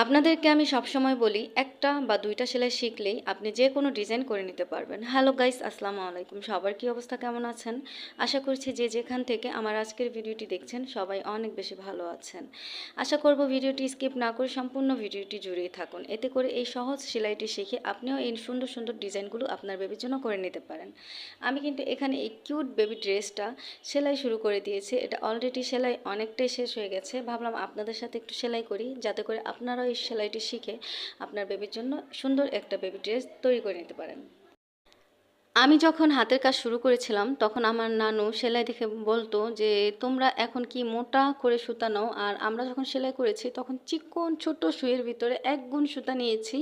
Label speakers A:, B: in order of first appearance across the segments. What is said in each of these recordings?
A: আপনাদেরকে আমি সবসময় বলি একটা বা দুইটা সেলাই শিখলেই আপনি যে কোনো ডিজাইন করে নিতে পারবেন। হ্যালো গাইস, আসসালামু আলাইকুম। সবার কি অবস্থা, কেমন আছেন? আশা করছি যে যেখান থেকে আমার আজকের ভিডিওটি দেখছেন সবাই অনেক বেশি ভালো আছেন। আশা করব ভিডিওটি স্কিপ না করে সম্পূর্ণ ভিডিওটি জুড়েই থাকুন। এতে করে এই সহজ সেলাইটি শিখে আপনিও এই সুন্দর সুন্দর ডিজাইনগুলো আপনার বেবির জন্য করে নিতে পারেন। আমি কিন্তু এখানে এই কিউট বেবি ড্রেসটা সেলাই শুরু করে দিয়েছি। এটা অলরেডি সেলাই অনেকটাই শেষ হয়ে গেছে। ভাবলাম আপনাদের সাথে একটু সেলাই করি, যাতে করে আপনারাও এই সেলাইটি শিখে আপনার বেবির জন্য সুন্দর একটা বেবি ড্রেস তৈরি করে নিতে পারেন। আমি যখন হাতের কাজ শুরু করেছিলাম তখন আমার নানু সেলাই দেখে বলতো যে তোমরা এখন কি মোটা করে সুতা নাও, আর আমরা যখন সেলাই করেছি তখন চিকন ছোট সুইয়ের ভিতরে 1 গুণ সুতা নিয়েছি,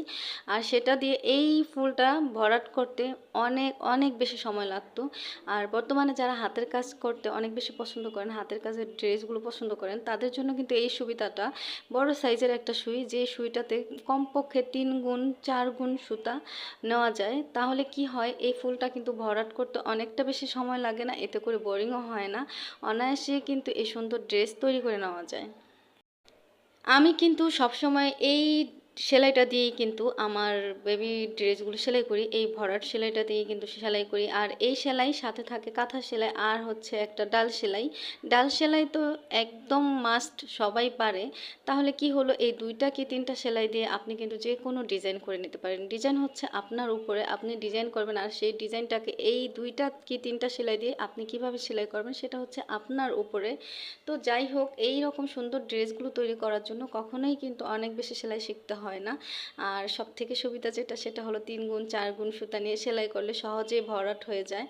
A: আর সেটা দিয়ে এই ফুলটা ভরাট করতে অনেক অনেক বেশি সময় লাগতো। আর বর্তমানে যারা হাতের কাজ করতে অনেক বেশি পছন্দ করেন, হাতের কাজের ড্রেসগুলো পছন্দ করেন, তাদের জন্য কিন্তু এই সুবিধাটা, বড় সাইজের একটা সুই, যে সুইটাতে কমপক্ষে 3 গুণ 4 গুণ সুতা নেওয়া যায়, তাহলে কি হয় এই ফুলটা কিন্তু ভরাট করতে অনেকটা বেশি সময় লাগে না, এতে করে বোরিংও হয় না, অনায়াসে কিন্তু এই সুন্দর ড্রেস তৈরি করে নেওয়া যায়। আমি কিন্তু সবসময় এই সেলাইটা দিয়েই কিন্তু আমার বেবি ড্রেসগুলো সেলাই করি, এই ভরাট সেলাইটা দিয়েই কিন্তু সেলাই করি। আর এই সেলাই সাথে থাকে কাঁথা সেলাই, আর হচ্ছে একটা ডাল সেলাই। ডাল সেলাই তো একদম মাস্ট, সবাই পারে। তাহলে কি হলো, এই 2টা কি 3টা সেলাই দিয়ে আপনি কিন্তু যে কোনো ডিজাইন করে নিতে পারেন। ডিজাইন হচ্ছে আপনার উপরে, আপনি ডিজাইন করবেন, আর সেই ডিজাইনটাকে এই 2টা কি 3টা সেলাই দিয়ে আপনি কিভাবে সেলাই করবেন সেটা হচ্ছে আপনার উপরে। তো যাই হোক, এই রকম সুন্দর ড্রেসগুলো তৈরি করার জন্য কখনোই কিন্তু অনেক বেশি সেলাই শিখতে হয় না। আর সব থেকে সুবিধা যেটা, সেটা হলো 3 গুণ 4 গুণ সুতা নিয়ে সেলাই করলে সহজেই ভরাট হয়ে যায়।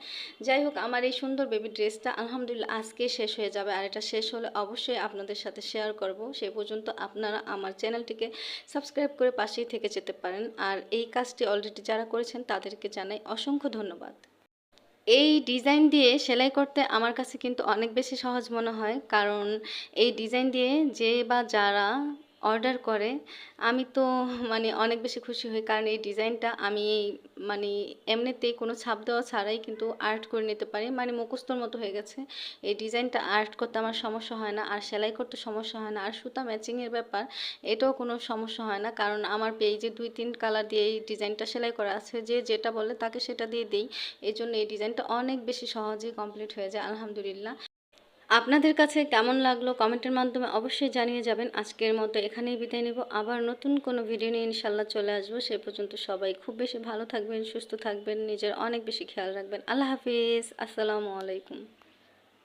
A: যাই হোক, আমার এই সুন্দর বেবি ড্রেসটা আলহামদুলিল্লাহ আজকে শেষ হয়ে যাবে, আর এটা শেষ হলে অবশ্যই আপনাদের সাথে শেয়ার করব। সেই পর্যন্ত আপনারা আমার চ্যানেলটিকে সাবস্ক্রাইব করে পাশেই থেকে যেতে পারেন। আর এই কাজটি অলরেডি যারা করেছেন তাদেরকে জানাই অসংখ্য ধন্যবাদ। এই ডিজাইন দিয়ে সেলাই করতে আমার কাছে কিন্তু অনেক বেশি সহজ মনে হয়, কারণ এই ডিজাইন দিয়ে যে বা যারা অর্ডার করে, আমি তো অনেক বেশি খুশি হই, কারণ এই ডিজাইনটা আমি মানে এমনিতেই কোনো ছাপ দেওয়া ছাড়াই কিন্তু আর্ট করে নিতে পারি, মুখস্থর মতো হয়ে গেছে। এই ডিজাইনটা আর্ট করতে আমার সমস্যা হয় না, আর সেলাই করতে সমস্যা হয় না, আর সুতা ম্যাচিংয়ের ব্যাপার এটাও কোনো সমস্যা হয় না, কারণ আমার পেজে 2-3 কালার দিয়ে এই ডিজাইনটা সেলাই করা আছে, যে যেটা বলে তাকে সেটা দিয়ে দিই। এই জন্য এই ডিজাইনটা অনেক বেশি সহজেই কমপ্লিট হয়ে যায় আলহামদুলিল্লাহ। আপনাদের কাছে কেমন লাগলো কমেন্টের মাধ্যমে অবশ্যই জানিয়ে যাবেন। আজকের মতো এখানেই বিদায় নেব, আবার নতুন কোনো ভিডিও নিয়ে ইনশাল্লাহ চলে আসবো। সে পর্যন্ত সবাই খুব বেশি ভালো থাকবেন, সুস্থ থাকবেন, নিজের অনেক বেশি খেয়াল রাখবেন। আল্লাহ হাফিজ, আসসালামু আলাইকুম।